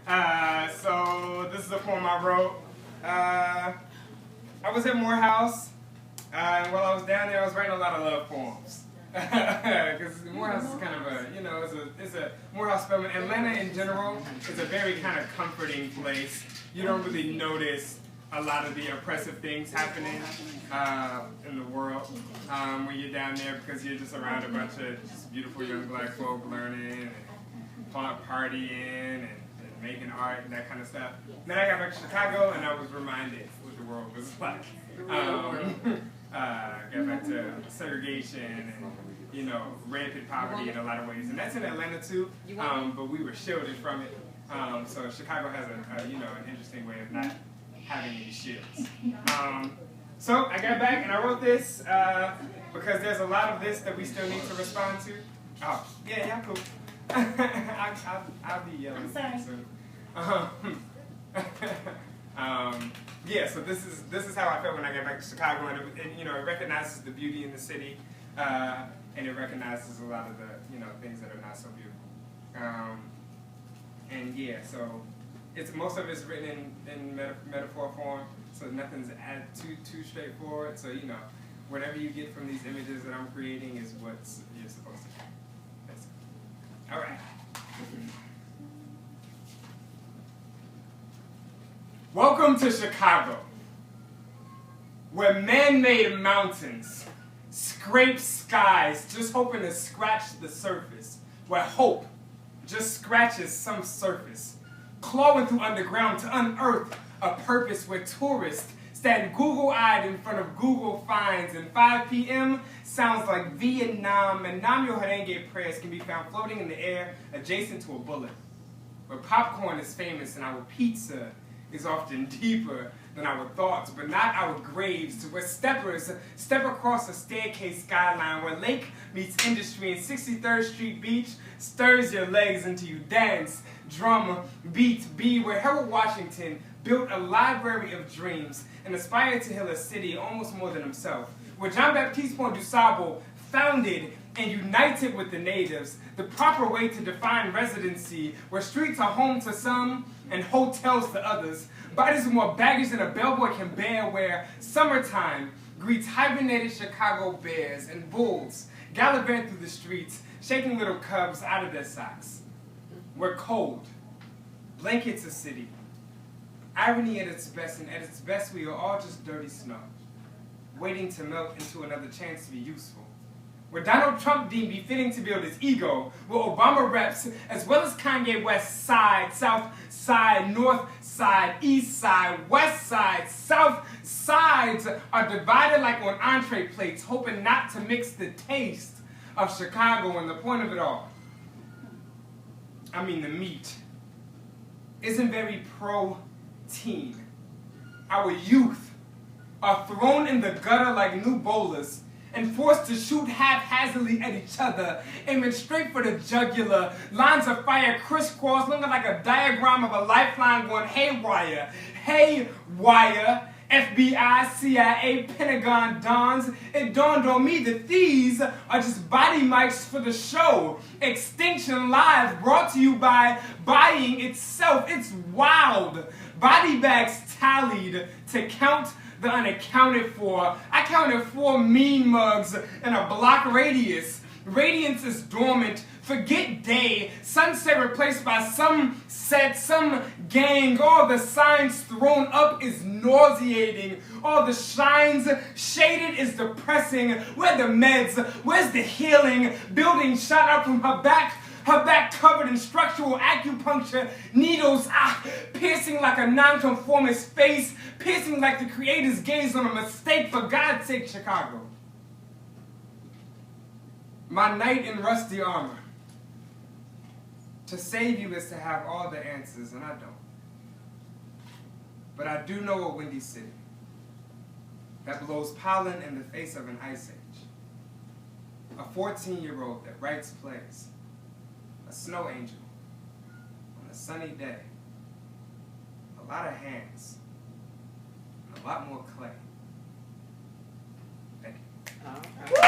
So this is a poem I wrote. I was at Morehouse, and while I was down there, I was writing a lot of love poems. Because Morehouse is kind of a, you know, it's a Morehouse film. Atlanta in general is a very kind of comforting place. You don't really notice a lot of the oppressive things happening in the world when you're down there, because you're just around a bunch of just beautiful young black folk learning and partying and making art and that kind of stuff. Then I got back to Chicago and I was reminded what the world was like. Got back to segregation and, you know, rampant poverty in a lot of ways. And that's in Atlanta too, but we were shielded from it. So Chicago has you know, an interesting way of not having any shields. So I got back and I wrote this because there's a lot of this that we still need to respond to. Oh, yeah, cool. I'll be yelling soon. Yeah, so this is how I felt when I got back to Chicago, and you know, it recognizes the beauty in the city, and it recognizes a lot of the, you know, things that are not so beautiful. And yeah, so most of it's written in metaphor form, so nothing's too straightforward. So, you know, whatever you get from these images that I'm creating is what you're supposed to get. All right. Welcome to Chicago, where man-made mountains scrape skies just hoping to scratch the surface, where hope just scratches some surface, clawing through underground to unearth a purpose, where tourists stand Google-eyed in front of Google finds, and 5 p.m. sounds like Vietnam, and Nam Yo Harangue prayers can be found floating in the air adjacent to a bullet, where popcorn is famous and our pizza is often deeper than our thoughts, but not our graves, where steppers step across a staircase skyline, where lake meets industry, and 63rd Street Beach stirs your legs until you dance, drum, beat, where Harold Washington built a library of dreams and aspired to heal a city almost more than himself, where John Baptiste Point du Sable founded and united with the natives, the proper way to define residency, where streets are home to some and hotels to others, bodies with more baggage than a bellboy can bear, where summertime greets hibernated Chicago bears and bulls gallivant through the streets, shaking little cubs out of their socks, where cold blankets a city, irony at its best, and at its best we are all just dirty snow, waiting to melt into another chance to be useful, where Donald Trump deemed befitting to build his ego, where Obama reps, as well as Kanye, West Side, South Side, North Side, East Side, West Side, South Sides are divided like on entree plates, hoping not to mix the taste of Chicago. And the point of it all, I mean the meat, isn't very protein. Our youth are thrown in the gutter like new bowlers and forced to shoot haphazardly at each other, aiming straight for the jugular. Lines of fire crisscross, looking like a diagram of a lifeline going haywire. Haywire. FBI, CIA, Pentagon dons. It dawned on me that these are just body mics for the show. Extinction Live, brought to you by buying itself. It's wild. Body bags tallied to count the unaccounted for. I counted 4 mean mugs in a block radius. Radiance is dormant. Forget day. Sunset replaced by some set, some gang. All the signs thrown up is nauseating. All the shines shaded is depressing. Where the meds? Where's the healing? Building shot up from her back covered in structural acupuncture needles, piercing like a nonconformist face, piercing like the creator's gaze on a mistake. For God's sake, Chicago. My knight in rusty armor. To save you is to have all the answers, and I don't. But I do know a windy city that blows pollen in the face of an ice age. A 14-year-old that writes plays. A snow angel on a sunny day. A lot of hands. And a lot more clay. Thank you.